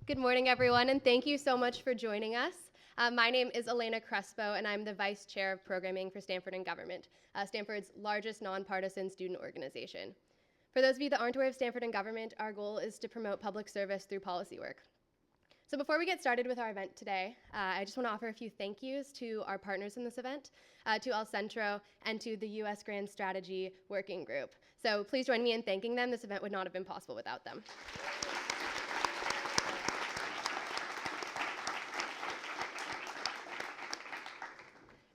Good morning, everyone, and thank you so much for joining us. My name is Elena Crespo, and I'm the Vice Chair of Programming for Stanford in Government, Stanford's largest nonpartisan student organization. For those of you that aren't aware of Stanford in Government, our goal is to promote public service through policy work. So before we get started with our event today, I just want to offer a few thank yous to our partners in this event, to El Centro, and to the U.S. Grand Strategy Working Group. So please join me in thanking them. This event would not have been possible without them.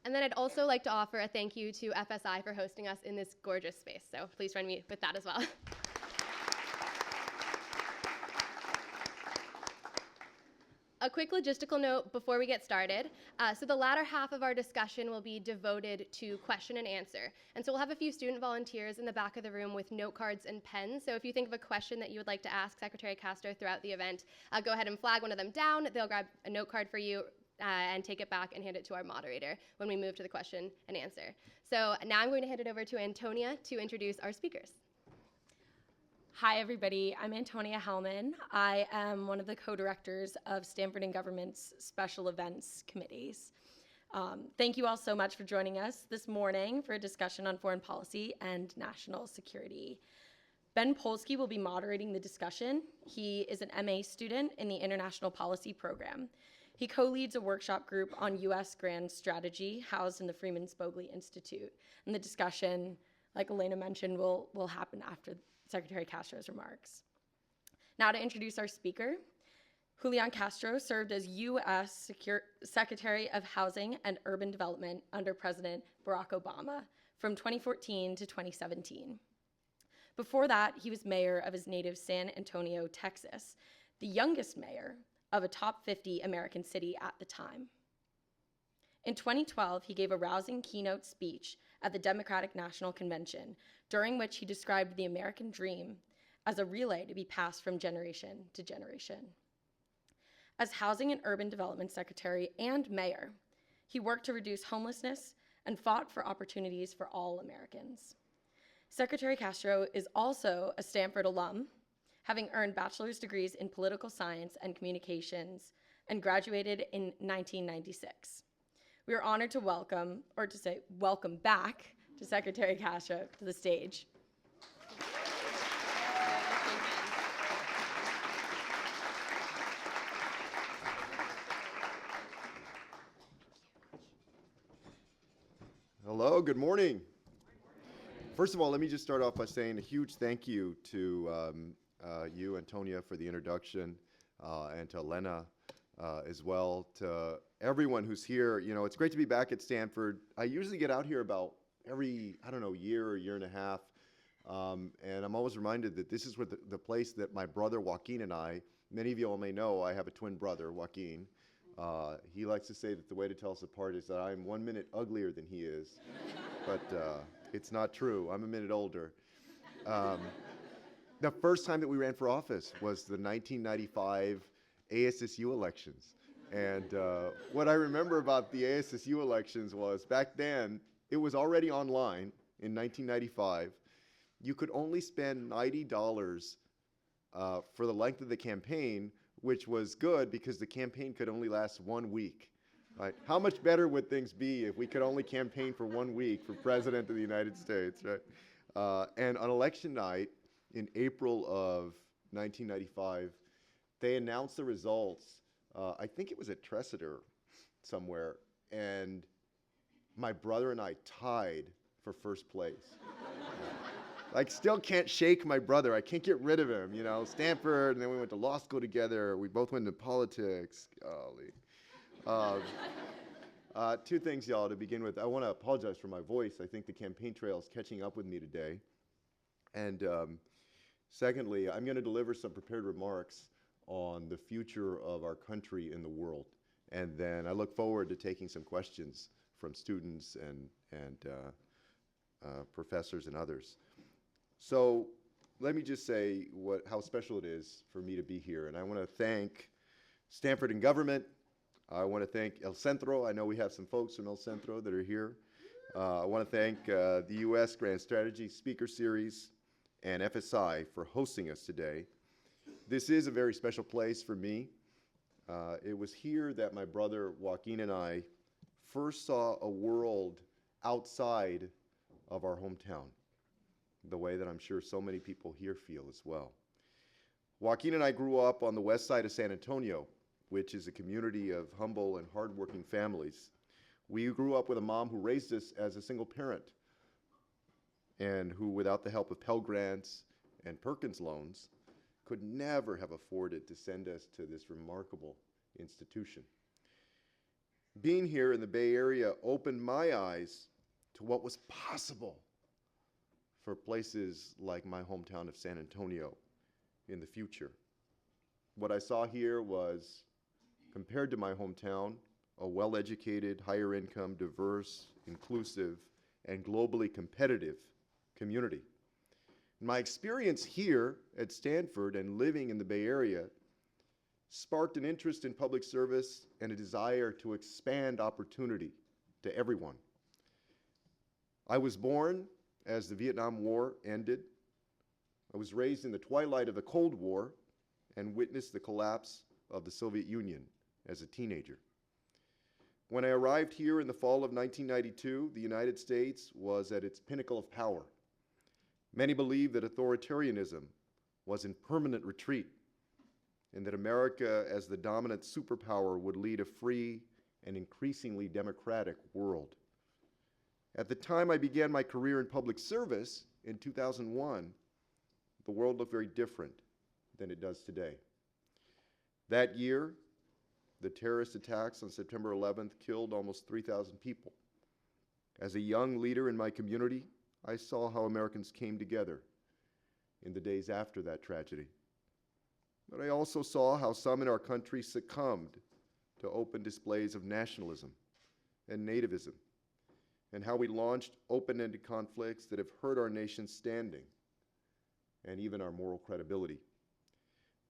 And then I'd also like to offer a thank you to FSI for hosting us in this gorgeous space. So please join me with that as well. A quick logistical note before we get started. So the latter half of our discussion will be devoted to question and answer. And so we'll have a few student volunteers in the back of the room with note cards and pens. So if you think of a question that you would like to ask Secretary Castro throughout the event, go ahead and flag one of them down. They'll grab a note card for you and take it back and hand it to our moderator when we move to the question and answer. So now I'm going to hand it over to Antonia to introduce our speakers. Hi, everybody. I'm Antonia Hellman. I am one of the co-directors of Stanford in Government's Special Events Committees. Thank you all so much for joining us this morning for a discussion on foreign policy and national security. Ben Polsky will be moderating the discussion. He is an MA student in the International Policy Program. He co-leads a workshop group on U.S. Grand Strategy housed in the Freeman Spogli Institute. And the discussion, like Elena mentioned, will happen after Secretary Castro's remarks. Now to introduce our speaker, Julian Castro served as U.S. Secretary of Housing and Urban Development under President Barack Obama from 2014 to 2017. Before that, he was mayor of his native San Antonio, Texas, the youngest mayor of a top 50 American city at the time. In 2012, he gave a rousing keynote speech at the Democratic National Convention, during which he described the American dream as a relay to be passed from generation to generation. As Housing and Urban Development Secretary and mayor, he worked to reduce homelessness and fought for opportunities for all Americans. Secretary Castro is also a Stanford alum, having earned bachelor's degrees in political science and communications and graduated in 1996. We are honored to welcome back to Secretary Castro to the stage. Hello, good morning. First of all, let me just start off by saying a huge thank you to you, Antonia, for the introduction, and to Elena as well, to everyone who's here. You know, it's great to be back at Stanford. I usually get out here about every, year or year and a half, and I'm always reminded that this is where the place that my brother Joaquin and I, many of you all may know, I have a twin brother, Joaquin. He likes to say that the way to tell us apart is that I'm 1 minute uglier than he is, but it's not true. I'm a minute older. The first time that we ran for office was the 1995 ASSU elections. And what I remember about the ASSU elections was back then, it was already online in 1995. You could only spend $90 for the length of the campaign, which was good because the campaign could only last 1 week. Right? How much better would things be if we could only campaign for 1 week for President of the United States, right? And on election night, in April of 1995, they announced the results. I think it was at Tresidder somewhere, and my brother and I tied for first place. Like, still can't shake my brother. I can't get rid of him, you know. Stanford, and then we went to law school together. We both went into politics. Golly. Two things, y'all, to begin with. I want to apologize for my voice. I think the campaign trail is catching up with me today. And secondly, I'm going to deliver some prepared remarks on the future of our country in the world. And then I look forward to taking some questions from students and professors and others. So let me just say how special it is for me to be here. And I want to thank Stanford in Government. I want to thank El Centro. I know we have some folks from El Centro that are here. I want to thank the U.S. Grand Strategy Speaker Series and FSI for hosting us today. This is a very special place for me. It was here that my brother Joaquin and I first saw a world outside of our hometown, the way that I'm sure so many people here feel as well. Joaquin and I grew up on the west side of San Antonio, which is a community of humble and hardworking families. We grew up with a mom who raised us as a single parent and who, without the help of Pell Grants and Perkins loans, could never have afforded to send us to this remarkable institution. Being here in the Bay Area opened my eyes to what was possible for places like my hometown of San Antonio in the future. What I saw here was, compared to my hometown, a well-educated, higher income, diverse, inclusive, and globally competitive community. My experience here at Stanford and living in the Bay Area sparked an interest in public service and a desire to expand opportunity to everyone. I was born as the Vietnam War ended. I was raised in the twilight of the Cold War and witnessed the collapse of the Soviet Union as a teenager. When I arrived here in the fall of 1992, the United States was at its pinnacle of power. Many believed that authoritarianism was in permanent retreat and that America, as the dominant superpower, would lead a free and increasingly democratic world. At the time I began my career in public service in 2001, the world looked very different than it does today. That year, the terrorist attacks on September 11th killed almost 3,000 people. As a young leader in my community, I saw how Americans came together in the days after that tragedy. But I also saw how some in our country succumbed to open displays of nationalism and nativism, and how we launched open-ended conflicts that have hurt our nation's standing and even our moral credibility.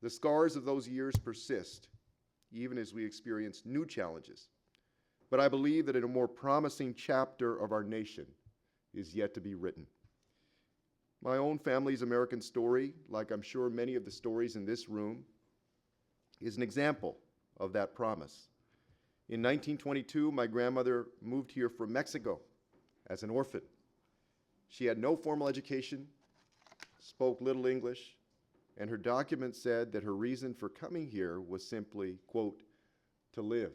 The scars of those years persist, even as we experience new challenges. But I believe that a more promising chapter of our nation is yet to be written. My own family's American story, like I'm sure many of the stories in this room, is an example of that promise. In 1922, my grandmother moved here from Mexico as an orphan. She had no formal education, spoke little English, and her documents said that her reason for coming here was simply, quote, to live.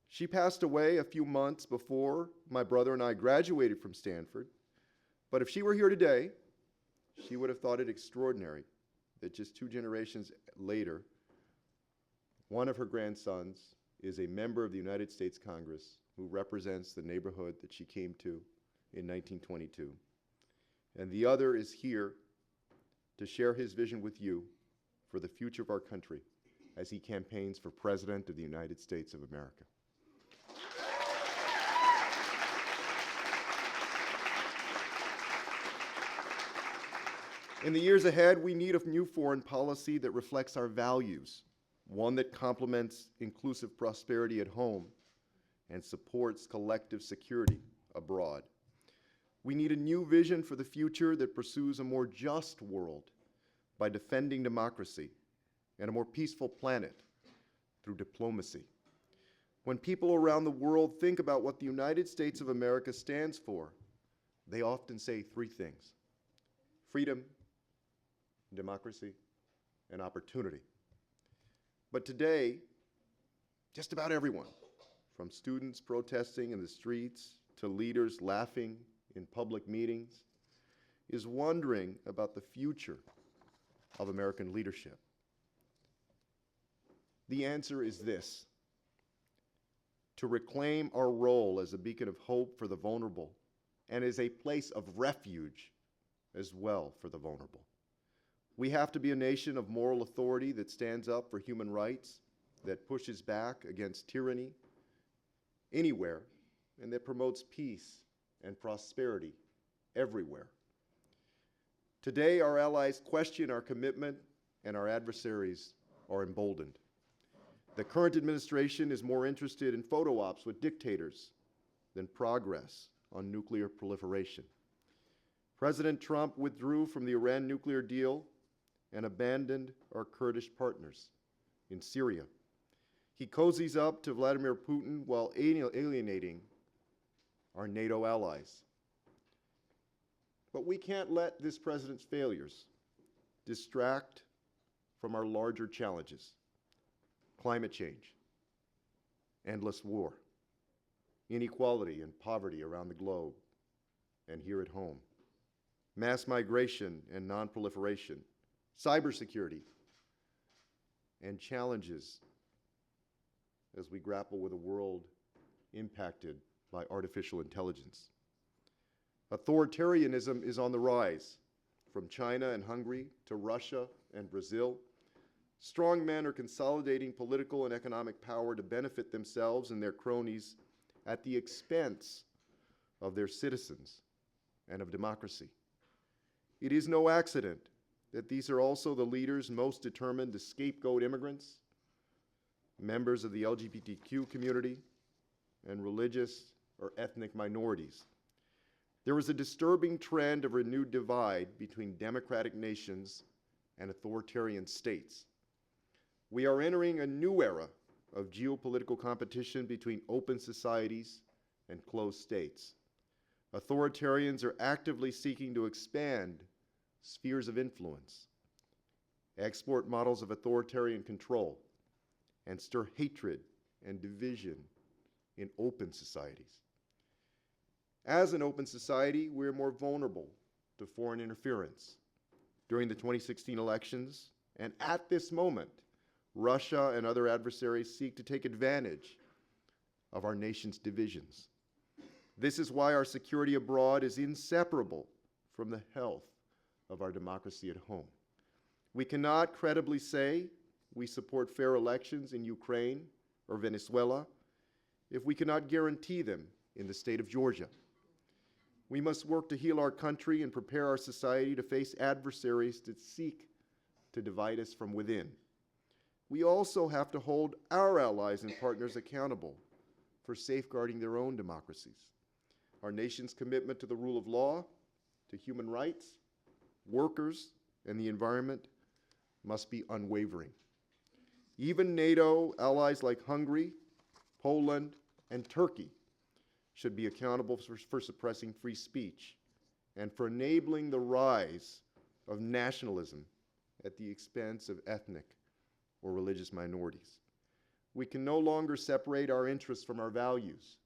She passed away a few months before my brother and I graduated from Stanford, but if she were here today, she would have thought it extraordinary that just 2 generations later, one of her grandsons is a member of the United States Congress who represents the neighborhood that she came to in 1922. And the other is here to share his vision with you for the future of our country as he campaigns for President of the United States of America. In the years ahead, we need a new foreign policy that reflects our values, one that complements inclusive prosperity at home and supports collective security abroad. We need a new vision for the future that pursues a more just world by defending democracy and a more peaceful planet through diplomacy. When people around the world think about what the United States of America stands for, they often say 3 things: freedom, democracy, and opportunity. But today, just about everyone, from students protesting in the streets to leaders laughing in public meetings, is wondering about the future of American leadership. The answer is this: to reclaim our role as a beacon of hope for the vulnerable and as a place of refuge as well for the vulnerable. We have to be a nation of moral authority that stands up for human rights, that pushes back against tyranny anywhere, and that promotes peace and prosperity everywhere. Today, our allies question our commitment, and our adversaries are emboldened. The current administration is more interested in photo ops with dictators than progress on nuclear proliferation. President Trump withdrew from the Iran nuclear deal and abandoned our Kurdish partners. in Syria. He cozies up to Vladimir Putin while alienating our NATO allies. But we can't let this president's failures distract from our larger challenges: climate change, endless war, inequality and poverty around the globe and here at home, mass migration and non-proliferation, cybersecurity, and challenges as we grapple with a world impacted by artificial intelligence. Authoritarianism is on the rise, from China and Hungary to Russia and Brazil. Strong men are consolidating political and economic power to benefit themselves and their cronies at the expense of their citizens and of democracy. It is no accident that these are also the leaders most determined to scapegoat immigrants, members of the LGBTQ community, and religious or ethnic minorities. There is a disturbing trend of renewed divide between democratic nations and authoritarian states. We are entering a new era of geopolitical competition between open societies and closed states. Authoritarians are actively seeking to expand spheres of influence, export models of authoritarian control, and stir hatred and division in open societies. As an open society, we're more vulnerable to foreign interference. During the 2016 elections, and at this moment, Russia and other adversaries seek to take advantage of our nation's divisions. This is why our security abroad is inseparable from the health of our democracy at home. We cannot credibly say we support fair elections in Ukraine or Venezuela if we cannot guarantee them in the state of Georgia. We must work to heal our country and prepare our society to face adversaries that seek to divide us from within. We also have to hold our allies and partners accountable for safeguarding their own democracies. Our nation's commitment to the rule of law, to human rights, workers, and the environment must be unwavering. Even NATO allies like Hungary, Poland, and Turkey should be accountable for suppressing free speech and for enabling the rise of nationalism at the expense of ethnic or religious minorities. We can no longer separate our interests from our values,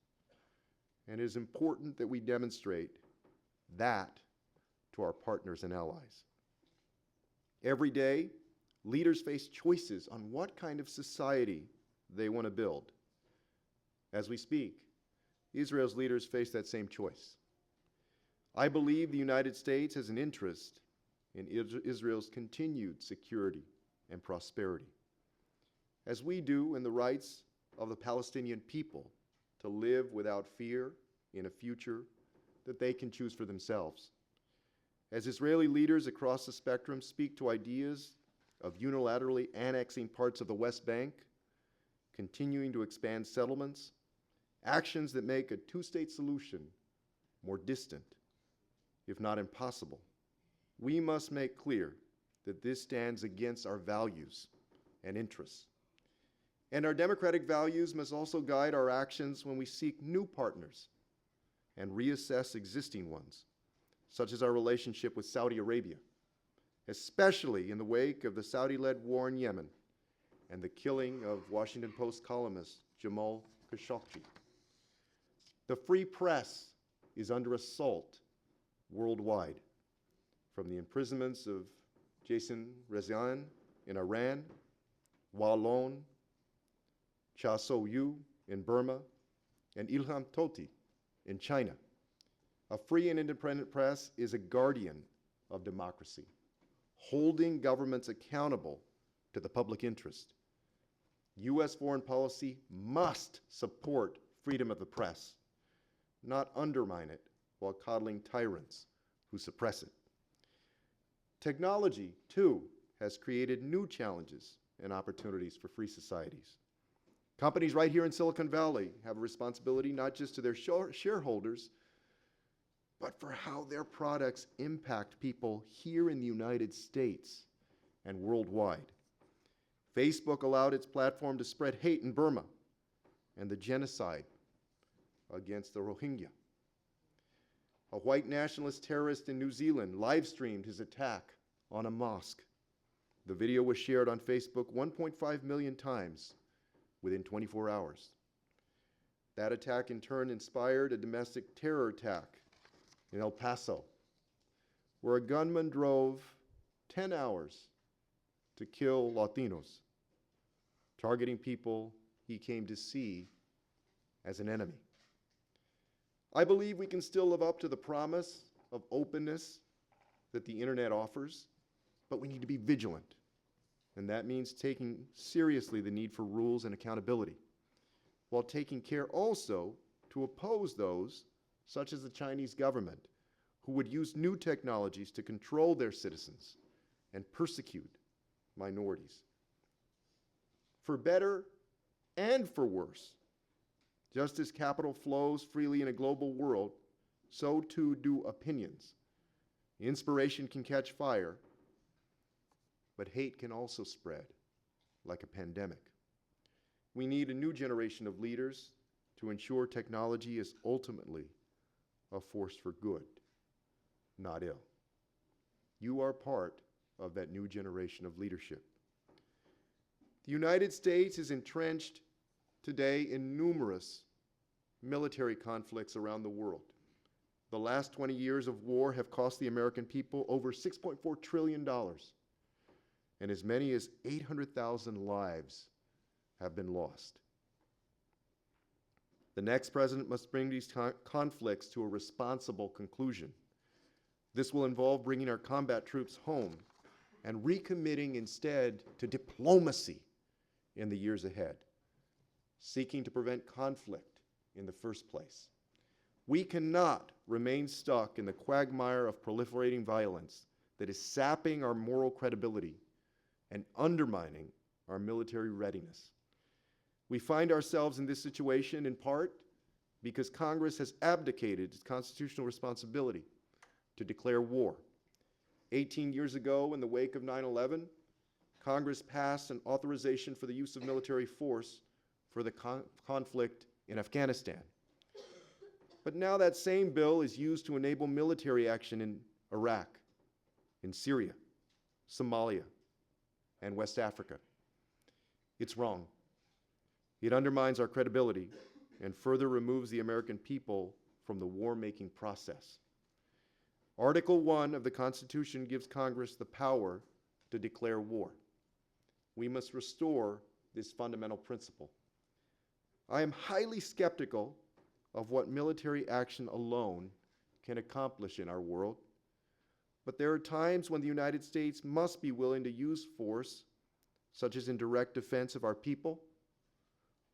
and it is important that we demonstrate that to our partners and allies. Every day, leaders face choices on what kind of society they want to build. As we speak, Israel's leaders face that same choice. I believe the United States has an interest in Israel's continued security and prosperity, as we do in the rights of the Palestinian people to live without fear in a future that they can choose for themselves. As Israeli leaders across the spectrum speak to ideas of unilaterally annexing parts of the West Bank, continuing to expand settlements, actions that make a two-state solution more distant, if not impossible, we must make clear that this stands against our values and interests. And our democratic values must also guide our actions when we seek new partners and reassess existing ones, such as our relationship with Saudi Arabia, especially in the wake of the Saudi-led war in Yemen and the killing of Washington Post columnist Jamal Khashoggi. The free press is under assault worldwide, from the imprisonments of Jason Rezaian in Iran, Wallon, Cha So-yu in Burma, and Ilham Tohti in China. A free and independent press is a guardian of democracy, holding governments accountable to the public interest. U.S. foreign policy must support freedom of the press, not undermine it while coddling tyrants who suppress it. Technology, too, has created new challenges and opportunities for free societies. Companies right here in Silicon Valley have a responsibility not just to their shareholders, but for how their products impact people here in the United States and worldwide. Facebook allowed its platform to spread hate in Burma and the genocide against the Rohingya. A white nationalist terrorist in New Zealand live-streamed his attack on a mosque. The video was shared on Facebook 1.5 million times within 24 hours. That attack in turn inspired a domestic terror attack in El Paso, where a gunman drove 10 hours to kill Latinos, targeting people he came to see as an enemy. I believe we can still live up to the promise of openness that the internet offers, but we need to be vigilant. And that means taking seriously the need for rules and accountability, while taking care also to oppose those, such as the Chinese government, who would use new technologies to control their citizens and persecute minorities. For better and for worse, just as capital flows freely in a global world, so too do opinions. Inspiration can catch fire, but hate can also spread like a pandemic. We need a new generation of leaders to ensure technology is ultimately a force for good, not ill. You are part of that new generation of leadership. The United States is entrenched today in numerous military conflicts around the world. The last 20 years of war have cost the American people over $6.4 trillion, and as many as 800,000 lives have been lost. The next president must bring these conflicts to a responsible conclusion. This will involve bringing our combat troops home and recommitting instead to diplomacy in the years ahead, seeking to prevent conflict in the first place. We cannot remain stuck in the quagmire of proliferating violence that is sapping our moral credibility and undermining our military readiness. We find ourselves in this situation in part because Congress has abdicated its constitutional responsibility to declare war. 18 years ago, in the wake of 9/11, Congress passed an authorization for the use of military force for the conflict in Afghanistan. But now that same bill is used to enable military action in Iraq, in Syria, Somalia, and West Africa. It's wrong. It undermines our credibility and further removes the American people from the war-making process. Article 1 of the Constitution gives Congress the power to declare war. We must restore this fundamental principle. I am highly skeptical of what military action alone can accomplish in our world, but there are times when the United States must be willing to use force, such as in direct defense of our people,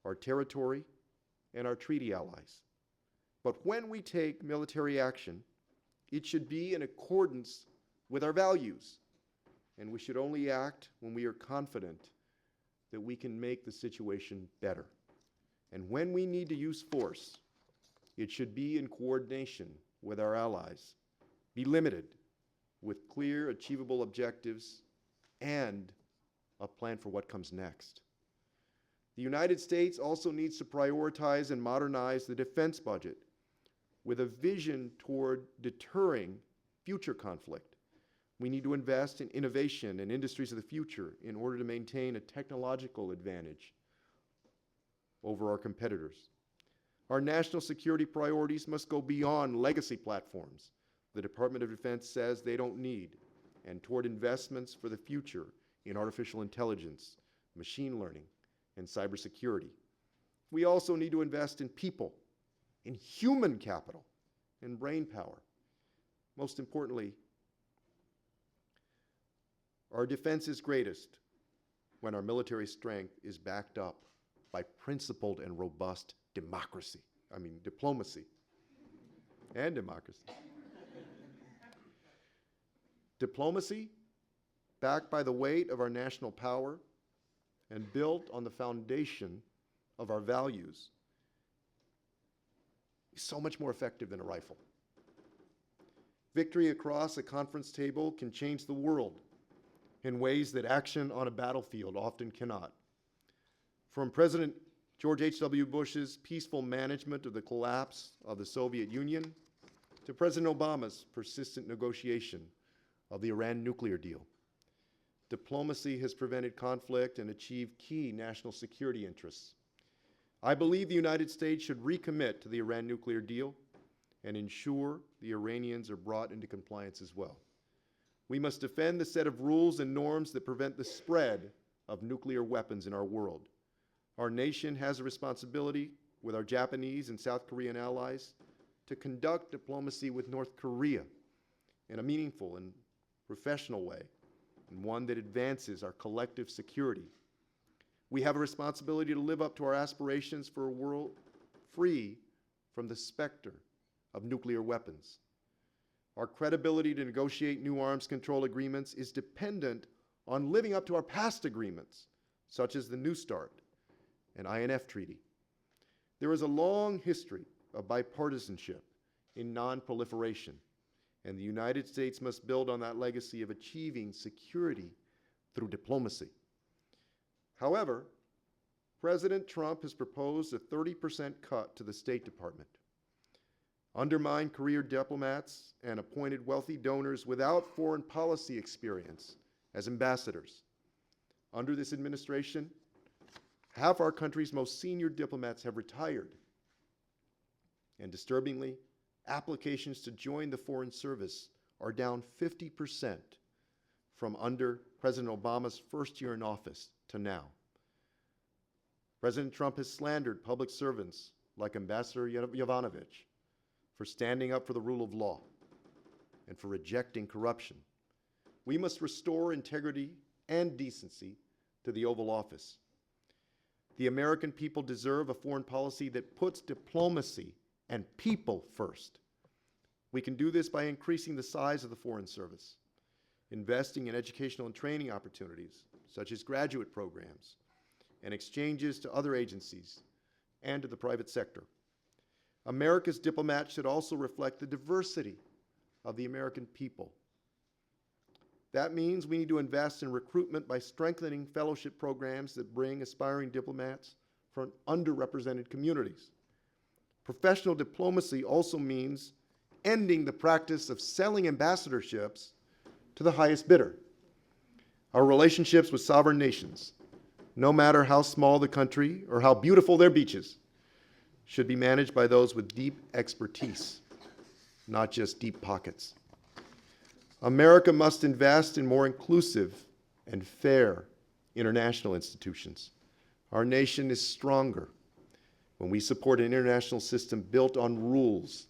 our territory, and our treaty allies. But when we take military action, it should be in accordance with our values, and we should only act when we are confident that we can make the situation better. And when we need to use force, it should be in coordination with our allies, be limited with clear, achievable objectives, and a plan for what comes next. The United States also needs to prioritize and modernize the defense budget with a vision toward deterring future conflict. We need to invest in innovation and industries of the future in order to maintain a technological advantage over our competitors. Our national security priorities must go beyond legacy platforms the Department of Defense says they don't need, and toward investments for the future in artificial intelligence, machine learning, and cybersecurity. We also need to invest in people, in human capital, and brain power. Most importantly, our defense is greatest when our military strength is backed up by principled and robust diplomacy and democracy. Diplomacy, backed by the weight of our national power and built on the foundation of our values, is so much more effective than a rifle. Victory across a conference table can change the world, in ways that action on a battlefield often cannot. From President George H.W. Bush's peaceful management of the collapse of the Soviet Union to President Obama's persistent negotiation of the Iran nuclear deal, diplomacy has prevented conflict and achieved key national security interests. I believe the United States should recommit to the Iran nuclear deal and ensure the Iranians are brought into compliance as well. We must defend the set of rules and norms that prevent the spread of nuclear weapons in our world. Our nation has a responsibility with our Japanese and South Korean allies to conduct diplomacy with North Korea in a meaningful and professional way, and one that advances our collective security. We have a responsibility to live up to our aspirations for a world free from the specter of nuclear weapons. Our credibility to negotiate new arms control agreements is dependent on living up to our past agreements, such as the New START and INF Treaty. There is a long history of bipartisanship in non-proliferation, and the United States must build on that legacy of achieving security through diplomacy. However, President Trump has proposed a 30% cut to the State Department, undermined career diplomats, and appointed wealthy donors without foreign policy experience as ambassadors. Under this administration, half our country's most senior diplomats have retired. And disturbingly, applications to join the Foreign Service are down 50% from under President Obama's first year in office to now. President Trump has slandered public servants like Ambassador Yovanovitch for standing up for the rule of law and for rejecting corruption. We must restore integrity and decency to the Oval Office. The American people deserve a foreign policy that puts diplomacy and people first. We can do this by increasing the size of the Foreign Service, investing in educational and training opportunities, such as graduate programs, and exchanges to other agencies and to the private sector. America's diplomats should also reflect the diversity of the American people. That means we need to invest in recruitment by strengthening fellowship programs that bring aspiring diplomats from underrepresented communities. Professional diplomacy also means ending the practice of selling ambassadorships to the highest bidder. Our relationships with sovereign nations, no matter how small the country or how beautiful their beaches, should be managed by those with deep expertise, not just deep pockets. America must invest in more inclusive and fair international institutions. Our nation is stronger when we support an international system built on rules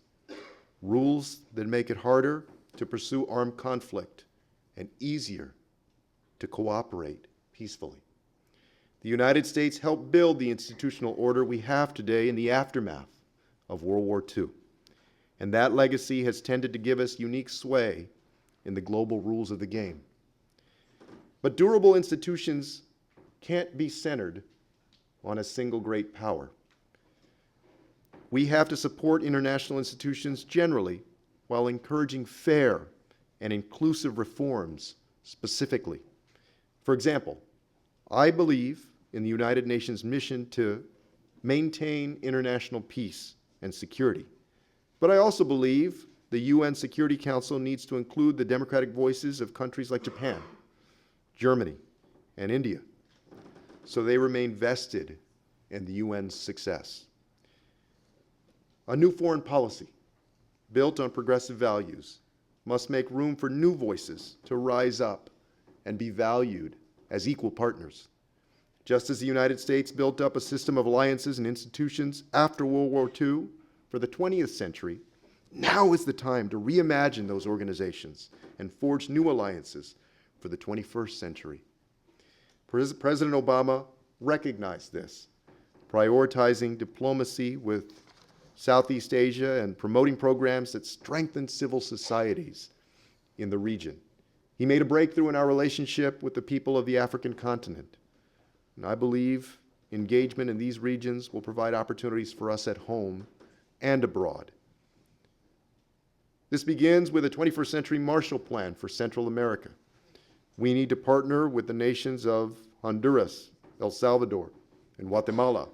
that make it harder to pursue armed conflict and easier to cooperate peacefully. The United States helped build the institutional order we have today in the aftermath of World War II, and that legacy has tended to give us unique sway in the global rules of the game. But durable institutions can't be centered on a single great power. We have to support international institutions generally while encouraging fair and inclusive reforms specifically. For example, I believe in the United Nations mission to maintain international peace and security. But I also believe the UN Security Council needs to include the democratic voices of countries like Japan, Germany, and India, so they remain vested in the UN's success. A new foreign policy, built on progressive values, must make room for new voices to rise up and be valued as equal partners. Just as the United States built up a system of alliances and institutions after World War II for the 20th century, now is the time to reimagine those organizations and forge new alliances for the 21st century. President Obama recognized this, prioritizing diplomacy with Southeast Asia and promoting programs that strengthen civil societies in the region. He made a breakthrough in our relationship with the people of the African continent. And I believe engagement in these regions will provide opportunities for us at home and abroad. This begins with a 21st century Marshall Plan for Central America. We need to partner with the nations of Honduras, El Salvador, and Guatemala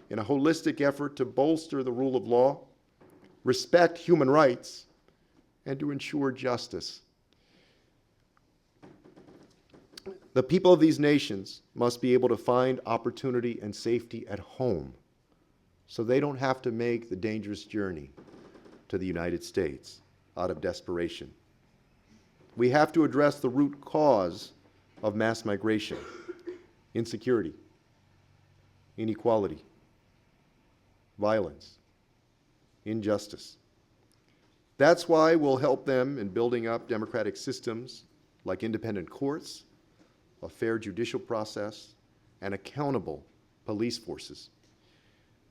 in a holistic effort to bolster the rule of law, respect human rights, and to ensure justice. The people of these nations must be able to find opportunity and safety at home so they don't have to make the dangerous journey to the United States out of desperation. We have to address the root cause of mass migration: insecurity, inequality, violence, injustice. That's why we'll help them in building up democratic systems like independent courts, a fair judicial process, and accountable police forces.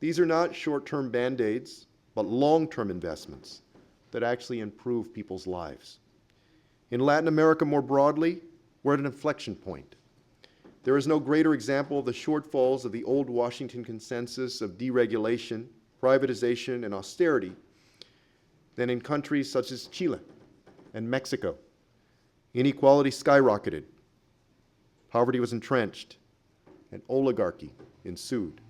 These are not short-term band-aids, but long-term investments that actually improve people's lives. In Latin America more broadly, we're at an inflection point. There is no greater example of the shortfalls of the old Washington consensus of deregulation, privatization, and austerity than in countries such as Chile and Mexico. Inequality skyrocketed, poverty was entrenched, and oligarchy ensued.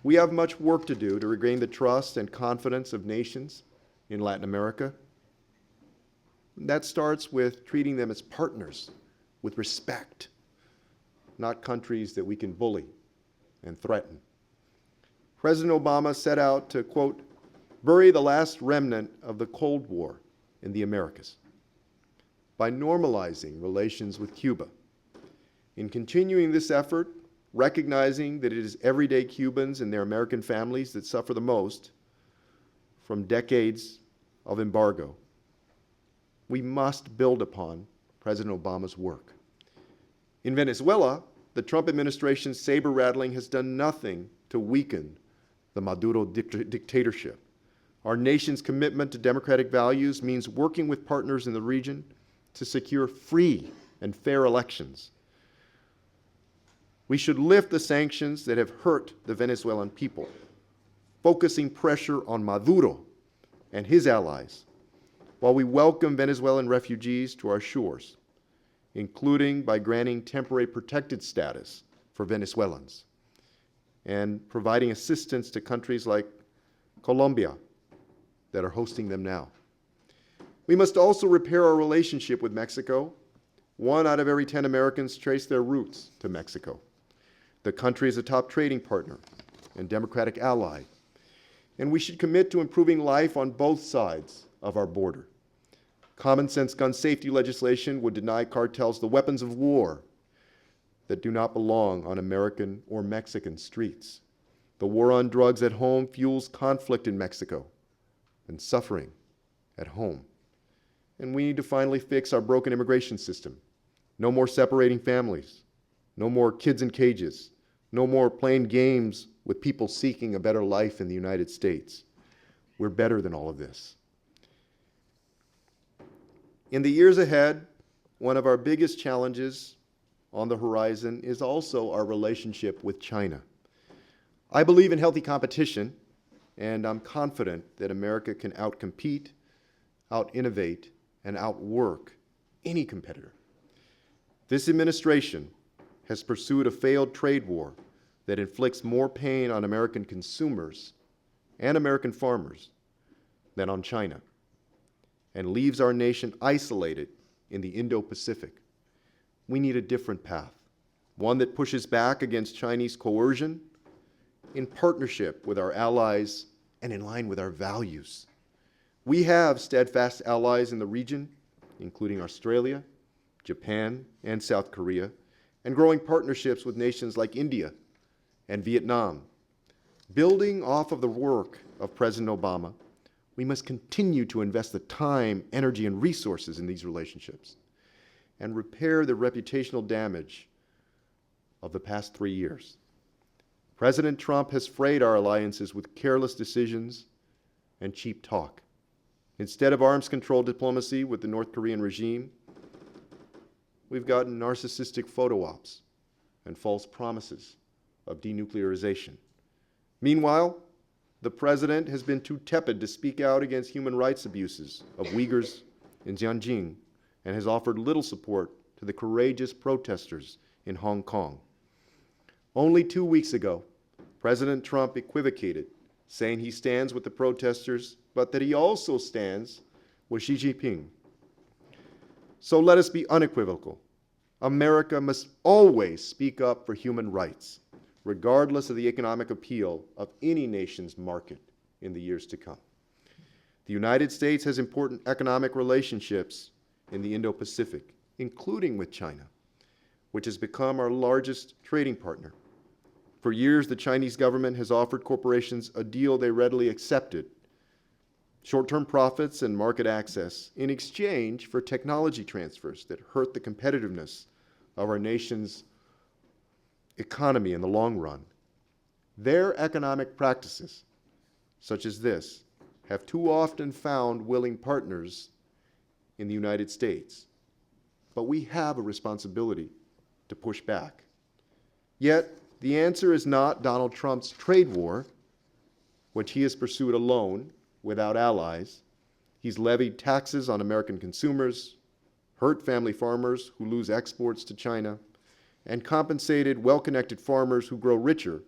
We have much work to do to regain the trust and confidence of nations in Latin America. That starts with treating them as partners with respect, not countries that we can bully and threaten. President Obama set out to, quote, bury the last remnant of the Cold War in the Americas by normalizing relations with Cuba. In continuing this effort, recognizing that it is everyday Cubans and their American families that suffer the most from decades of embargo, we must build upon President Obama's work. In Venezuela, the Trump administration's saber-rattling has done nothing to weaken the Maduro dictatorship. Our nation's commitment to democratic values means working with partners in the region to secure free and fair elections. We should lift the sanctions that have hurt the Venezuelan people, focusing pressure on Maduro and his allies, while we welcome Venezuelan refugees to our shores, including by granting temporary protected status for Venezuelans and providing assistance to countries like Colombia that are hosting them now. We must also repair our relationship with Mexico. 1 out of every 10 Americans trace their roots to Mexico. The country is a top trading partner and democratic ally, and we should commit to improving life on both sides of our border. Common sense gun safety legislation would deny cartels the weapons of war that do not belong on American or Mexican streets. The war on drugs at home fuels conflict in Mexico and suffering at home. And we need to finally fix our broken immigration system. No more separating families. No more kids in cages. No more playing games with people seeking a better life in the United States. We're better than all of this. In the years ahead, one of our biggest challenges on the horizon is also our relationship with China. I believe in healthy competition, and I'm confident that America can outcompete, out-innovate, and outwork any competitor. This administration has pursued a failed trade war that inflicts more pain on American consumers and American farmers than on China, and leaves our nation isolated in the Indo-Pacific. We need a different path, one that pushes back against Chinese coercion in partnership with our allies and in line with our values. We have steadfast allies in the region, including Australia, Japan, and South Korea, and growing partnerships with nations like India and Vietnam. Building off of the work of President Obama, we must continue to invest the time, energy, and resources in these relationships and repair the reputational damage of the past 3 years. President Trump has frayed our alliances with careless decisions and cheap talk. Instead of arms control diplomacy with the North Korean regime, we've gotten narcissistic photo ops and false promises of denuclearization. Meanwhile, the president has been too tepid to speak out against human rights abuses of Uyghurs in Xinjiang and has offered little support to the courageous protesters in Hong Kong. Only 2 weeks ago, President Trump equivocated, saying he stands with the protesters, but that he also stands with Xi Jinping. So let us be unequivocal. America must always speak up for human rights, regardless of the economic appeal of any nation's market in the years to come. The United States has important economic relationships in the Indo-Pacific, including with China, which has become our largest trading partner. For years, the Chinese government has offered corporations a deal they readily accepted: short-term profits and market access in exchange for technology transfers that hurt the competitiveness of our nation's economy in the long run. Their economic practices, such as this, have too often found willing partners in the United States. But we have a responsibility to push back. Yet, the answer is not Donald Trump's trade war, which he has pursued alone, without allies. He's levied taxes on American consumers, hurt family farmers who lose exports to China, and compensated well-connected farmers who grow richer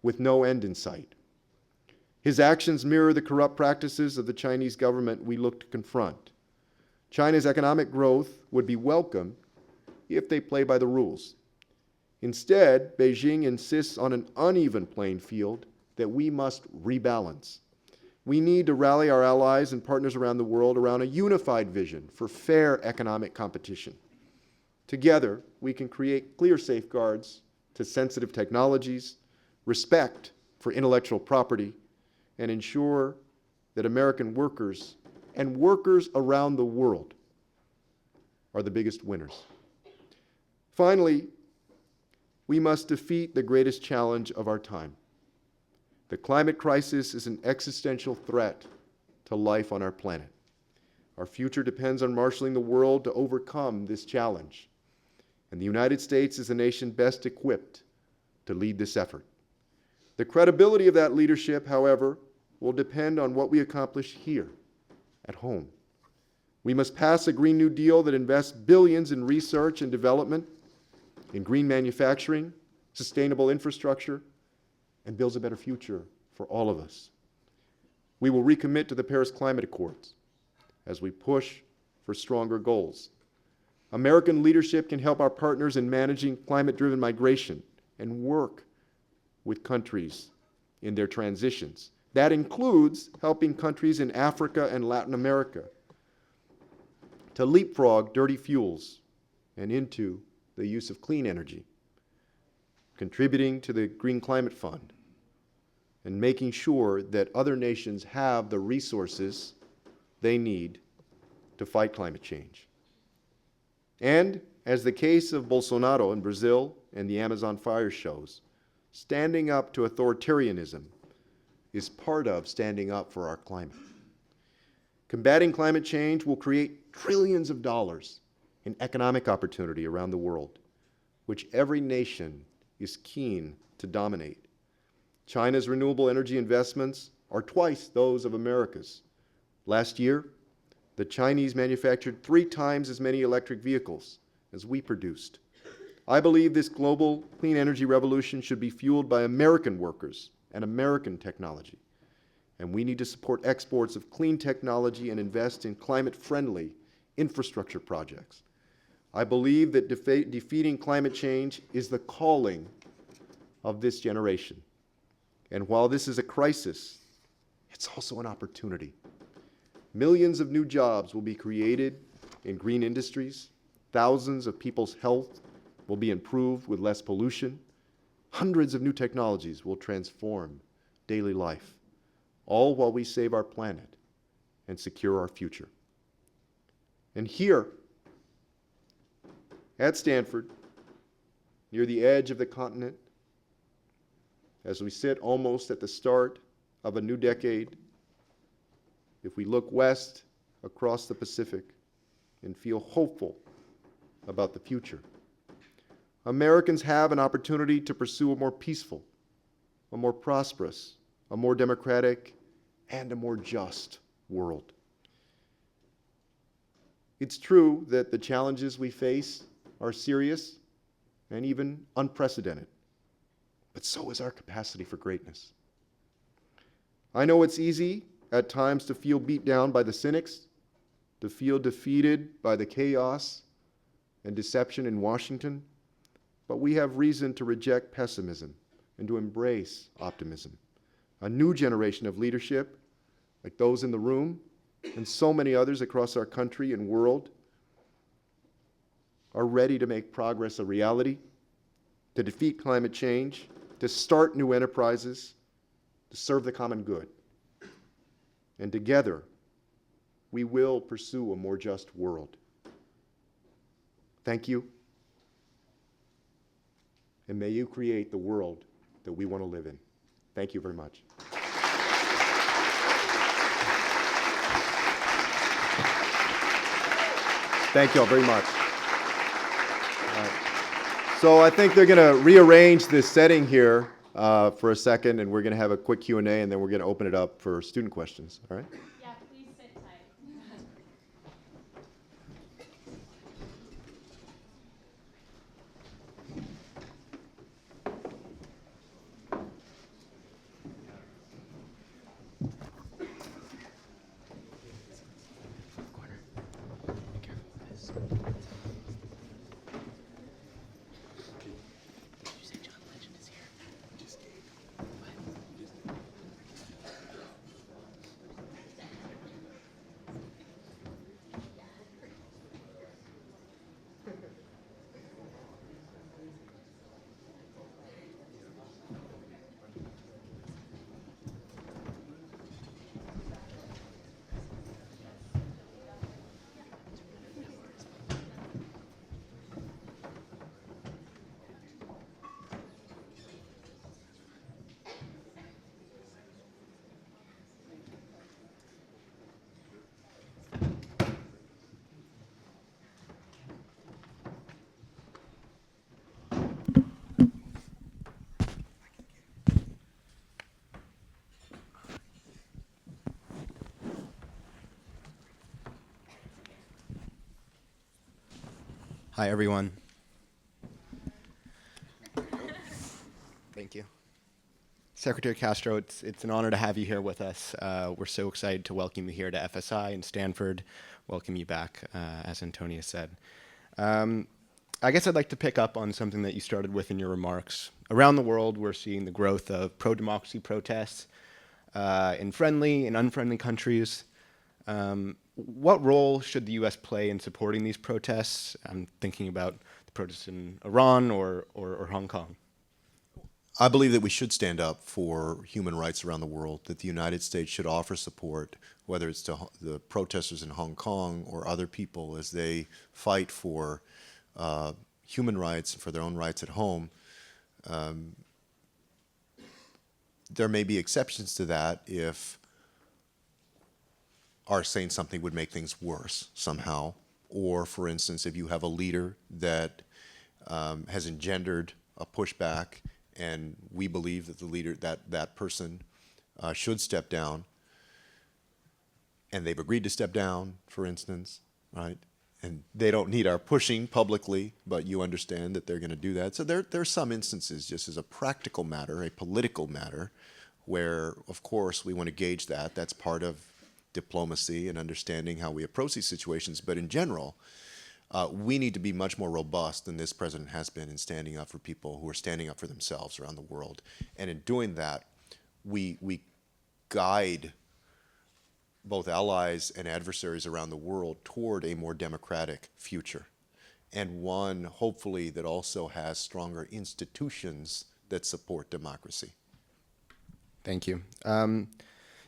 with no end in sight. His actions mirror the corrupt practices of the Chinese government we look to confront. China's economic growth would be welcome if they play by the rules. Instead, Beijing insists on an uneven playing field that we must rebalance. We need to rally our allies and partners around the world around a unified vision for fair economic competition. Together, we can create clear safeguards to sensitive technologies, respect for intellectual property, and ensure that American workers and workers around the world are the biggest winners. Finally, we must defeat the greatest challenge of our time. The climate crisis is an existential threat to life on our planet. Our future depends on marshaling the world to overcome this challenge. And the United States is the nation best equipped to lead this effort. The credibility of that leadership, however, will depend on what we accomplish here at home. We must pass a Green New Deal that invests billions in research and development, in green manufacturing, sustainable infrastructure, and builds a better future for all of us. We will recommit to the Paris Climate Accords as we push for stronger goals. American leadership can help our partners in managing climate-driven migration and work with countries in their transitions. That includes helping countries in Africa and Latin America to leapfrog dirty fuels and into the use of clean energy, contributing to the Green Climate Fund, and making sure that other nations have the resources they need to fight climate change. And, as the case of Bolsonaro in Brazil and the Amazon fire shows, standing up to authoritarianism is part of standing up for our climate. Combating climate change will create trillions of dollars in economic opportunity around the world, which every nation is keen to dominate. China's renewable energy investments are twice those of America's. Last year, the Chinese manufactured 3 times as many electric vehicles as we produced. I believe this global clean energy revolution should be fueled by American workers and American technology. And we need to support exports of clean technology and invest in climate-friendly infrastructure projects. I believe that defeating climate change is the calling of this generation. And while this is a crisis, it's also an opportunity. Millions of new jobs will be created in green industries. Thousands of people's health will be improved with less pollution. Hundreds of new technologies will transform daily life, all while we save our planet and secure our future. And here, at Stanford, near the edge of the continent, as we sit almost at the start of a new decade, if we look west across the Pacific and feel hopeful about the future, Americans have an opportunity to pursue a more peaceful, a more prosperous, a more democratic, and a more just world. It's true that the challenges we face are serious and even unprecedented, but so is our capacity for greatness. I know it's easy at times to feel beat down by the cynics, to feel defeated by the chaos and deception in Washington, but we have reason to reject pessimism and to embrace optimism. A new generation of leadership, like those in the room and so many others across our country and world, are ready to make progress a reality, to defeat climate change, to start new enterprises, to serve the common good. And together, we will pursue a more just world. Thank you, and may you create the world that we want to live in. Thank you very much. Thank you all very much. All right. So I think they're going to rearrange this setting here for a second, and we're going to have a quick Q&A, and then we're going to open it up for student questions. All right? Yeah, please sit tight. Hi, everyone. Thank you. Secretary Castro, it's an honor to have you here with us. We're so excited to welcome you here to FSI and Stanford, welcome you back, as Antonia said. I guess I'd like to pick up on something that you started with in your remarks. Around the world, we're seeing the growth of pro-democracy protests in friendly and unfriendly countries. What role should the U.S. play in supporting these protests? I'm thinking about the protests in Iran or Hong Kong. I believe that we should stand up for human rights around the world, that the United States should offer support, whether it's to the protesters in Hong Kong or other people as they fight for human rights and for their own rights at home. There may be exceptions to that if our saying something would make things worse somehow, or for instance, if you have a leader that has engendered a pushback and we believe that the leader, that person should step down, and they've agreed to step down, for instance, right? And they don't need our pushing publicly, but you understand that they're going to do that. So there are some instances, just as a practical matter, a political matter, where, of course, we want to gauge that. That's part of diplomacy and understanding how we approach these situations. But in general, we need to be much more robust than this president has been in standing up for people who are standing up for themselves around the world. And in doing that, we guide both allies and adversaries around the world toward a more democratic future, and one, hopefully, that also has stronger institutions that support democracy. Thank you.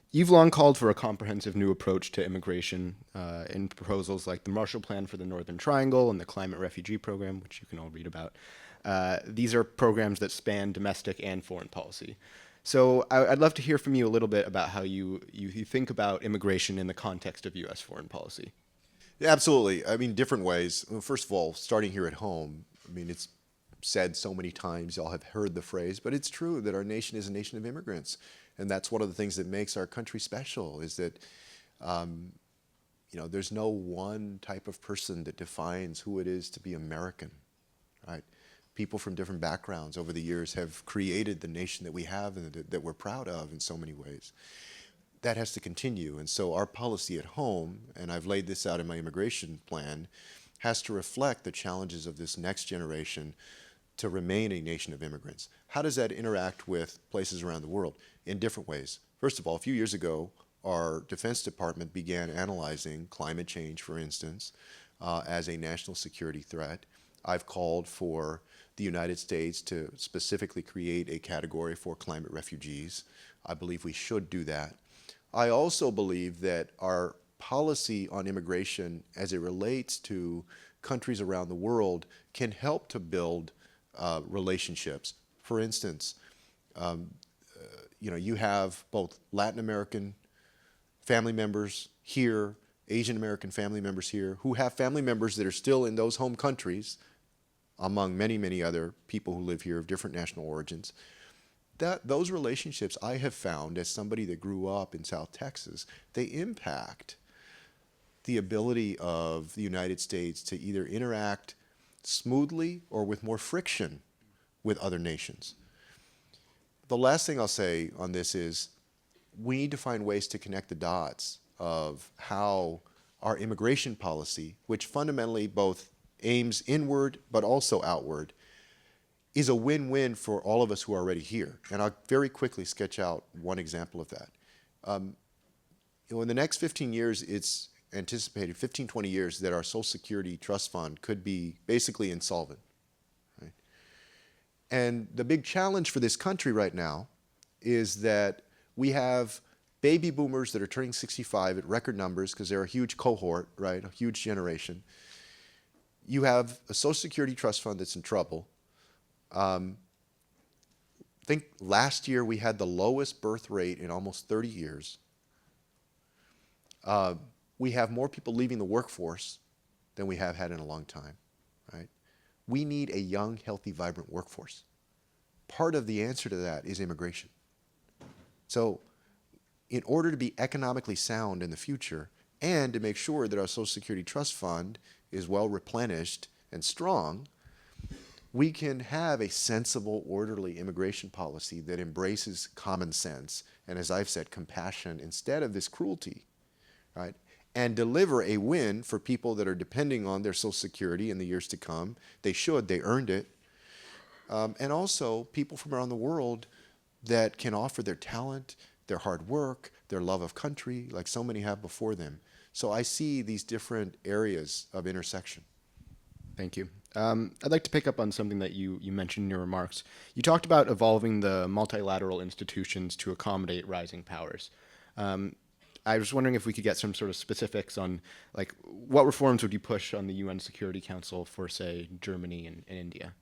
You've long called for a comprehensive new approach to immigration in proposals like the Marshall Plan for the Northern Triangle and the Climate Refugee Program, which you can all read about. These are programs that span domestic and foreign policy. So I'd love to hear from you a little bit about how you think about immigration in the context of U.S. foreign policy. Yeah, absolutely. I mean, different ways. Well, first of all, starting here at home, I mean, it's said so many times, y'all have heard the phrase, but it's true that our nation is a nation of immigrants. And that's one of the things that makes our country special, is that there's no one type of person that defines who it is to be American, right? People from different backgrounds over the years have created the nation that we have and that we're proud of in so many ways. That has to continue. And so our policy at home, and I've laid this out in my immigration plan, has to reflect the challenges of this next generation to remain a nation of immigrants. How does that interact with places around the world? In different ways. First of all, a few years ago, our Defense Department began analyzing climate change, for instance, as a national security threat. I've called for the United States to specifically create a category for climate refugees. I believe we should do that. I also believe that our policy on immigration as it relates to countries around the world can help to build relationships. For instance, you have both Latin American family members here, Asian American family members here, who have family members that are still in those home countries, among many, many other people who live here of different national origins. Those relationships I have found, as somebody that grew up in South Texas, they impact the ability of the United States to either interact smoothly or with more friction with other nations. The last thing I'll say on this is we need to find ways to connect the dots of how our immigration policy, which fundamentally both aims inward but also outward, is a win-win for all of us who are already here. And I'll very quickly sketch out one example of that. In the next 15 years, it's anticipated, 15, 20 years, that our Social Security Trust Fund could be basically insolvent. Right? And the big challenge for this country right now is that we have baby boomers that are turning 65 at record numbers because they're a huge cohort, right? A huge generation. You have a Social Security Trust Fund that's in trouble. I think last year we had the lowest birth rate in almost 30 years. We have more people leaving the workforce than we have had in a long time, right? We need a young, healthy, vibrant workforce. Part of the answer to that is immigration. So in order to be economically sound in the future and to make sure that our Social Security Trust Fund is well replenished and strong, we can have a sensible, orderly immigration policy that embraces common sense and, as I've said, compassion instead of this cruelty, right? And deliver a win for people that are depending on their Social Security in the years to come. They should, they earned it. And also people from around the world that can offer their talent, their hard work, their love of country, like so many have before them. So I see these different areas of intersection. Thank you. I'd like to pick up on something that you mentioned in your remarks. You talked about evolving the multilateral institutions to accommodate rising powers. I was wondering if we could get some sort of specifics on, like, what reforms would you push on the UN Security Council for, say, Germany and India?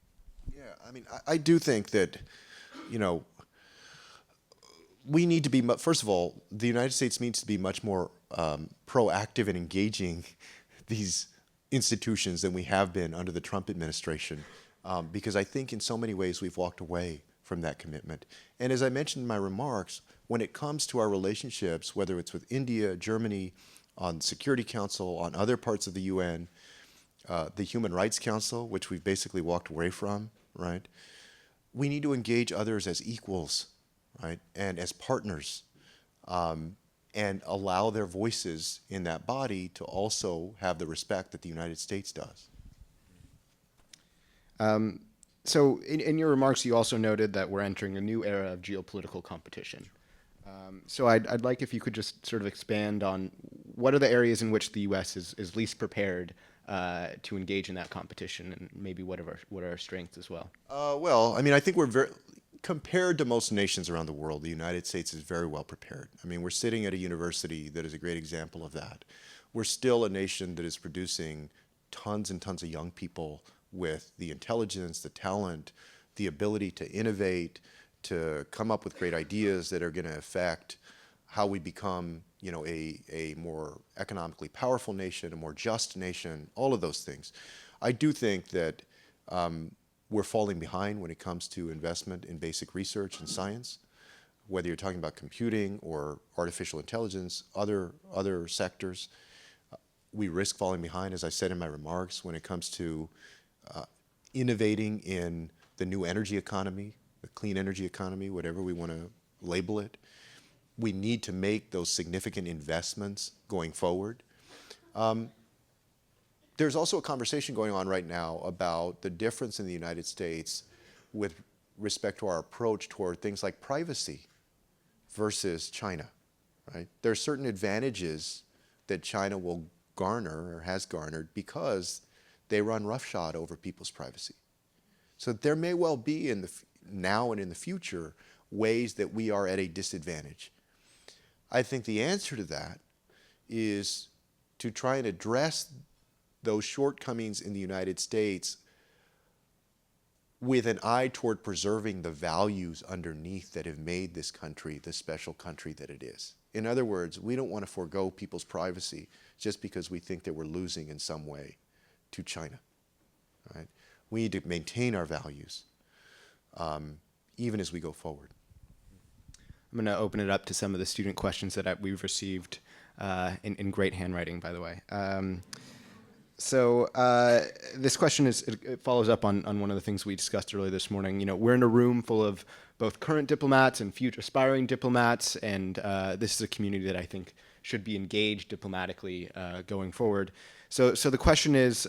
Yeah, I mean, I do think that, we need to be, first of all, the United States needs to be much more proactive in engaging these institutions than we have been under the Trump administration, because I think in so many ways we've walked away from that commitment. And as I mentioned in my remarks, when it comes to our relationships, whether it's with India, Germany, on Security Council, on other parts of the UN, the Human Rights Council, which we've basically walked away from, right? We need to engage others as equals, right? And as partners, and allow their voices in that body to also have the respect that the United States does. So in your remarks, you also noted that we're entering a new era of geopolitical competition. So I'd like if you could just sort of expand on what are the areas in which the U.S. is least prepared to engage in that competition, and maybe what are our strengths as well? Well, I mean, I think we're compared to most nations around the world, the United States is very well prepared. I mean, we're sitting at a university that is a great example of that. We're still a nation that is producing tons and tons of young people with the intelligence, the talent, the ability to innovate, to come up with great ideas that are going to affect how we become, a more economically powerful nation, a more just nation, all of those things. I do think that we're falling behind when it comes to investment in basic research and science, whether you're talking about computing or artificial intelligence, other sectors. we risk falling behind, as I said in my remarks, when it comes to innovating in the new energy economy, the clean energy economy, whatever we want to label it. We need to make those significant investments going forward. There's also a conversation going on right now about the difference in the United States with respect to our approach toward things like privacy versus China, right? There are certain advantages that China will garner or has garnered because they run roughshod over people's privacy. So there may well be in the now and in the future ways that we are at a disadvantage. I think the answer to that is to try and address those shortcomings in the United States with an eye toward preserving the values underneath that have made this country the special country that it is. In other words, we don't want to forego people's privacy just because we think that we're losing in some way to China, right? We need to maintain our values even as we go forward. I'm going to open it up to some of the student questions that we've received in great handwriting, by the way. So this question it follows up on one of the things we discussed earlier this morning. You know, we're in a room full of both current diplomats and future aspiring diplomats, and this is a community that I think should be engaged diplomatically going forward. So the question is,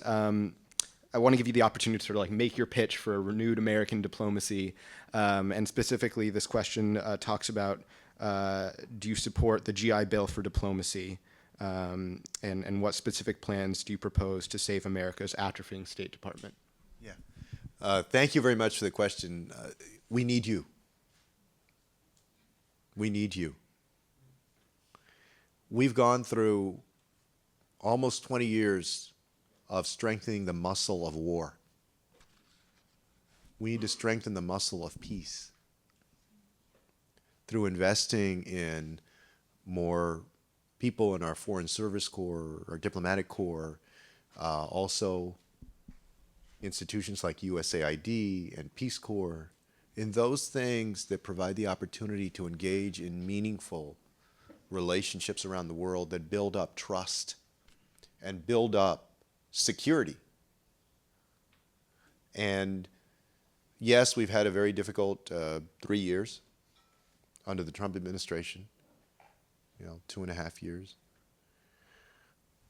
I want to give you the opportunity to sort of like make your pitch for a renewed American diplomacy, and specifically this question talks about do you support the GI Bill for diplomacy? And what specific plans do you propose to save America's atrophying State Department? Yeah. Thank you very much for the question. We need you. We need you. We've gone through almost 20 years of strengthening the muscle of war. We need to strengthen the muscle of peace through investing in more people in our Foreign Service Corps, our Diplomatic Corps, also institutions like USAID and Peace Corps, in those things that provide the opportunity to engage in meaningful relationships around the world that build up trust and build up security. And yes, we've had a very difficult 3 years under the Trump administration. 2.5 years.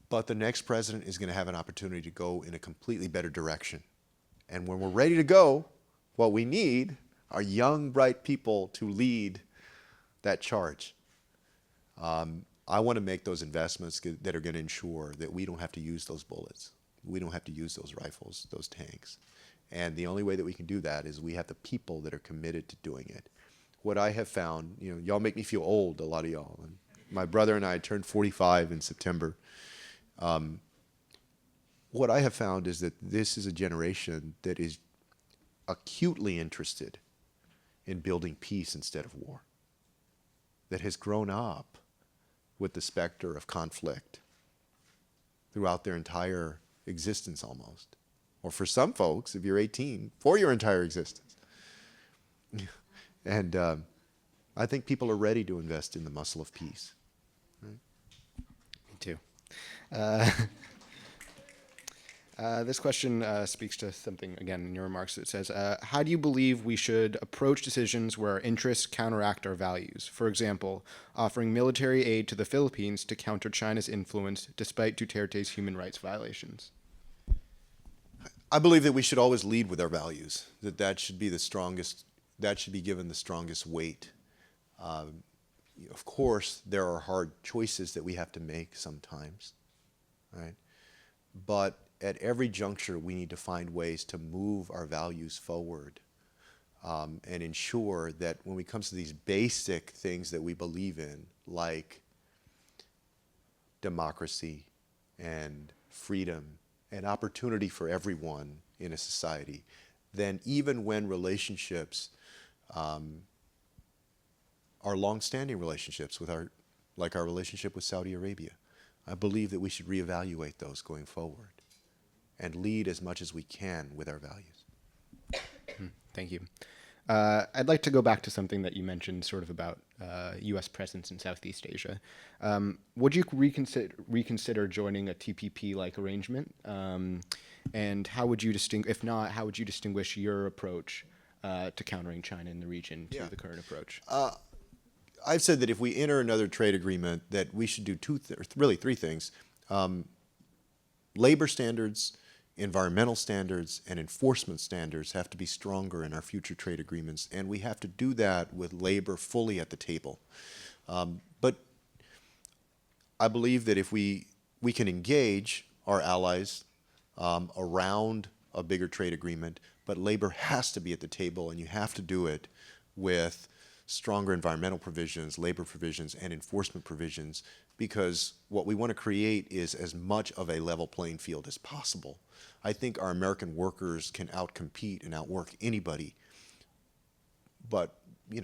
But the next president is going to have an opportunity to go in a completely better direction. And when we're ready to go, what we need are young, bright people to lead that charge. I want to make those investments that are going to ensure that we don't have to use those bullets. We don't have to use those rifles, those tanks. And the only way that we can do that is we have the people that are committed to doing it. What I have found, y'all make me feel old, a lot of y'all. And my brother and I turned 45 in September. What I have found is that this is a generation that is acutely interested in building peace instead of war, that has grown up with the specter of conflict throughout their entire existence almost. Or for some folks, if you're 18, for your entire existence. And I think people are ready to invest in the muscle of peace. Right? Me too. This question speaks to something, again, in your remarks. It says, how do you believe we should approach decisions where our interests counteract our values? For example, offering military aid to the Philippines to counter China's influence despite Duterte's human rights violations. I believe that we should always lead with our values, that should be the strongest, that should be given the strongest weight. Of course, there are hard choices that we have to make sometimes, right? But at every juncture, we need to find ways to move our values forward and ensure that when it comes to these basic things that we believe in, like democracy and freedom and opportunity for everyone in a society, then even when relationships are long-standing relationships with like our relationship with Saudi Arabia, I believe that we should reevaluate those going forward and lead as much as we can with our values. Thank you. I'd like to go back to something that you mentioned, sort of about U.S. presence in Southeast Asia. Would you reconsider joining a TPP-like arrangement? And how would you if not, how would you distinguish your approach to countering China in the region to the current approach? I've said that if we enter another trade agreement, that we should do really three things. Labor standards, environmental standards, and enforcement standards have to be stronger in our future trade agreements, and we have to do that with labor fully at the table. But I believe that if we can engage our allies around a bigger trade agreement, but labor has to be at the table, and you have to do it with stronger environmental provisions, labor provisions, and enforcement provisions, because what we want to create is as much of a level playing field as possible. I think our American workers can outcompete and outwork anybody, but we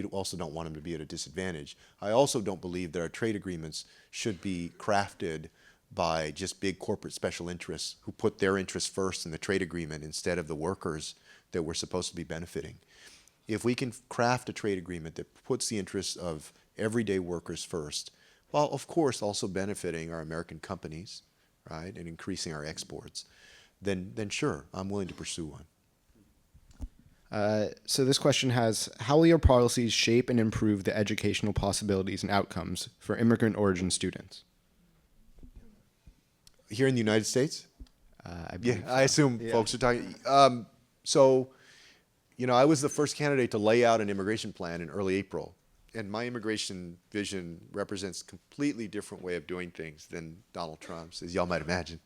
also don't want them to be at a disadvantage. I also don't believe that our trade agreements should be crafted by just big corporate special interests who put their interests first in the trade agreement instead of the workers that we're supposed to be benefiting. If we can craft a trade agreement that puts the interests of everyday workers first, while of course also benefiting our American companies, right, and increasing our exports, then sure, I'm willing to pursue one. So this question has, how will your policies shape and improve the educational possibilities and outcomes for immigrant origin students? Here in the United States? I I assume folks are talking. I was the first candidate to lay out an immigration plan in early April, and my immigration vision represents a completely different way of doing things than Donald Trump's, as y'all might imagine.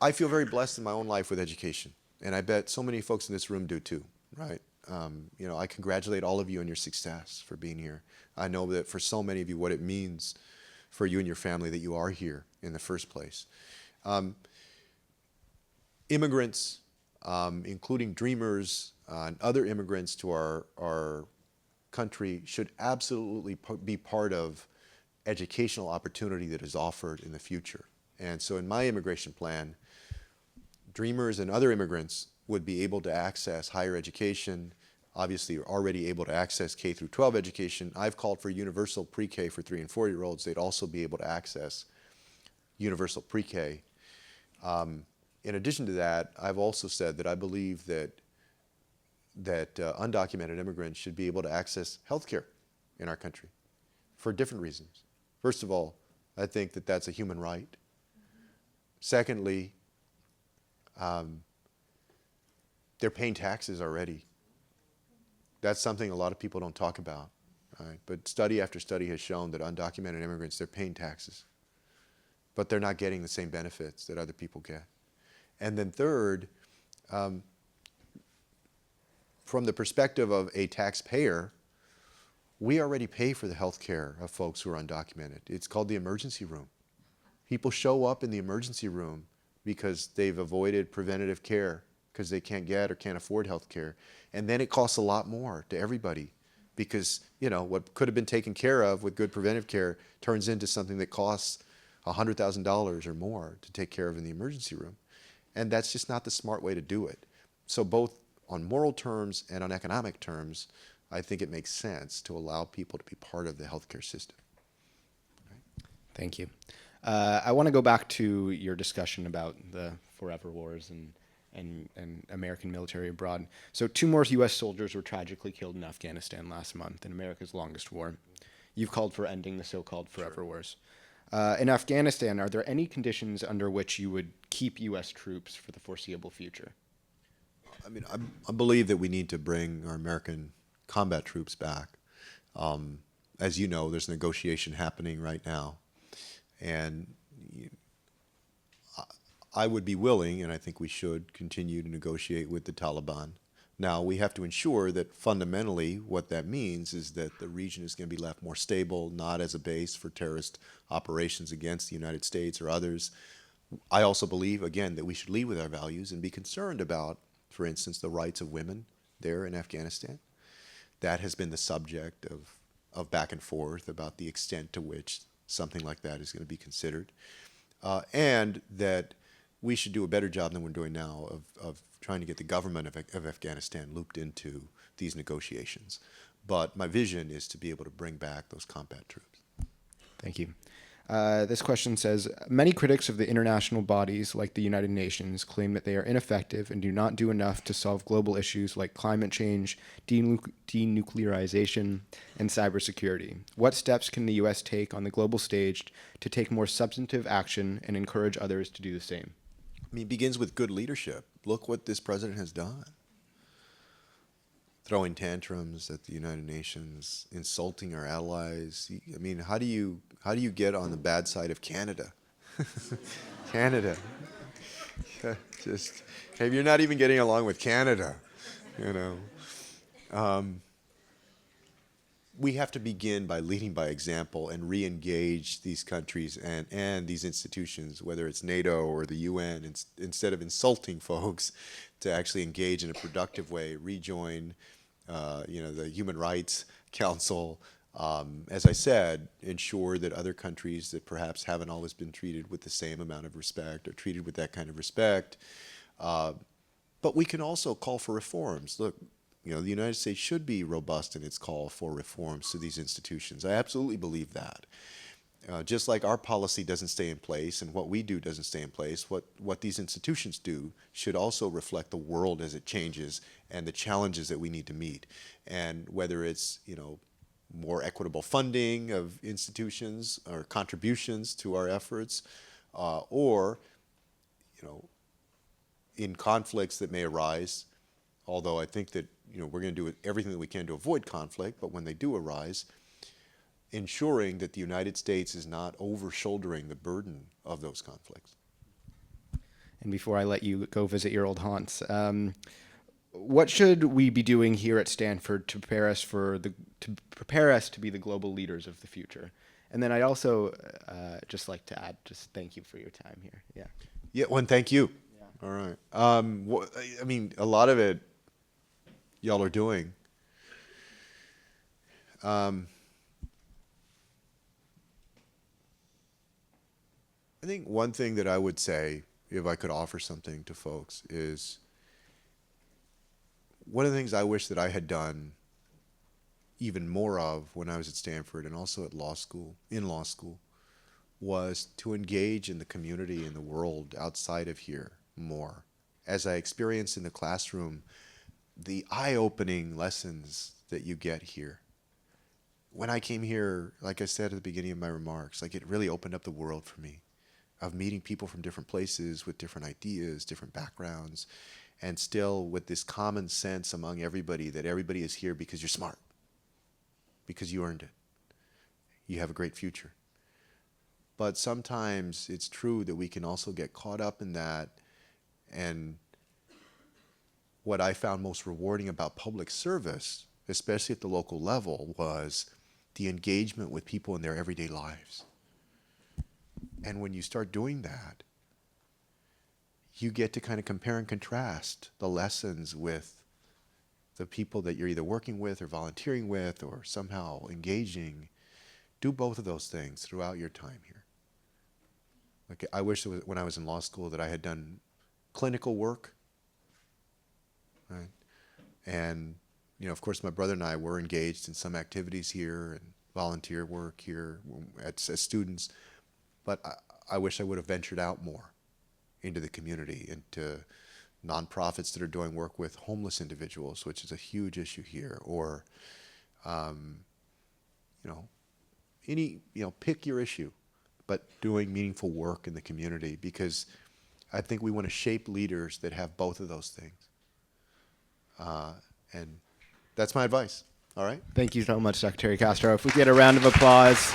I feel very blessed in my own life with education, and I bet so many folks in this room do too, right? I congratulate all of you on your success for being here. I know that for so many of you, what it means for you and your family that you are here in the first place. Immigrants, including dreamers and other immigrants to our country, should absolutely be part of educational opportunity that is offered in the future. And so in my immigration plan, dreamers and other immigrants would be able to access higher education. Obviously, you're already able to access K through 12 education. I've called for universal pre-K for 3 and 4-year-olds. They'd also be able to access universal pre-K. In addition to that, I've also said that I believe that undocumented immigrants should be able to access health care in our country for different reasons. First of all, I think that that's a human right. Secondly, they're paying taxes already. That's something a lot of people don't talk about, right? But study after study has shown that undocumented immigrants, they're paying taxes, but they're not getting the same benefits that other people get. And then third, from the perspective of a taxpayer, we already pay for the health care of folks who are undocumented. It's called the emergency room. People show up in the emergency room because they've avoided preventative care because they can't get or can't afford health care. And then it costs a lot more to everybody because, what could have been taken care of with good preventive care turns into something that costs $100,000 or more to take care of in the emergency room. And that's just not the smart way to do it. So both on moral terms and on economic terms, I think it makes sense to allow people to be part of the healthcare system. Right? Thank you. I want to go back to your discussion about the forever wars and American military abroad. So 2 more U.S. soldiers were tragically killed in Afghanistan last month in America's longest war. You've called for ending the so-called forever wars. In Afghanistan, are there any conditions under which you would keep U.S. troops for the foreseeable future? I believe that we need to bring our American combat troops back. As you know, there's negotiation happening right now. And I would be willing, and I think we should, continue to negotiate with the Taliban. Now, we have to ensure that fundamentally what that means is that the region is going to be left more stable, not as a base for terrorist operations against the United States or others. I also believe, again, that we should lead with our values and be concerned about, for instance, the rights of women there in Afghanistan. That has been the subject of back and forth about the extent to which something like that is going to be considered. And that we should do a better job than we're doing now of trying to get the government of Afghanistan looped into these negotiations. But my vision is to be able to bring back those combat troops. Thank you. This question says, many critics of the international bodies like the United Nations claim that they are ineffective and do not do enough to solve global issues like climate change, denuclearization, and cybersecurity. What steps can the U.S. take on the global stage to take more substantive action and encourage others to do the same? I mean, it begins with good leadership. Look what this president has done. Throwing tantrums at the United Nations, insulting our allies. I mean, how do you get on the bad side of Canada? Canada. Just, hey, you're not even getting along with Canada, you know. We have to begin by leading by example and re-engage these countries and these institutions, whether it's NATO or the UN, instead of insulting folks, to actually engage in a productive way, rejoin the Human Rights Council. As I said, ensure that other countries that perhaps haven't always been treated with the same amount of respect are treated with that kind of respect. But we can also call for reforms. Look, the United States should be robust in its call for reforms to these institutions. I absolutely believe that. Just like our policy doesn't stay in place and what we do doesn't stay in place, what these institutions do should also reflect the world as it changes and the challenges that we need to meet. And whether it's, more equitable funding of institutions or contributions to our efforts, or, in conflicts that may arise, although I think that, we're going to do everything that we can to avoid conflict, but when they do arise, ensuring that the United States is not over-shouldering the burden of those conflicts. And before I let you go visit your old haunts, what should we be doing here at Stanford to prepare us to be the global leaders of the future? And then I'd also just like to add, just thank you for your time here. Yeah. Yeah, well, and thank you. Yeah. All right. I mean, a lot of it y'all are doing. I think one thing that I would say, if I could offer something to folks, is one of the things I wish that I had done even more of when I was at Stanford and also at law school, was to engage in the community and the world outside of here more. As I experienced in the classroom, the eye-opening lessons that you get here. When I came here, like I said at the beginning of my remarks, it really opened up the world for me, of meeting people from different places with different ideas, different backgrounds, and still with this common sense among everybody that everybody is here because you're smart, because you earned it. You have a great future. But sometimes it's true that we can also get caught up in that, and what I found most rewarding about public service, especially at the local level, was the engagement with people in their everyday lives. And when you start doing that, you get to kind of compare and contrast the lessons with the people that you're either working with or volunteering with or somehow engaging. Do both of those things throughout your time here. I wish when I was in law school that I had done clinical work, right? And, of course, my brother and I were engaged in some activities here and volunteer work here as students. But I wish I would have ventured out more into the community, into nonprofits that are doing work with homeless individuals, which is a huge issue here, or, pick your issue, but doing meaningful work in the community, because I think we want to shape leaders that have both of those things. And that's my advice. All right? Thank you so much, Secretary Castro. If we get a round of applause.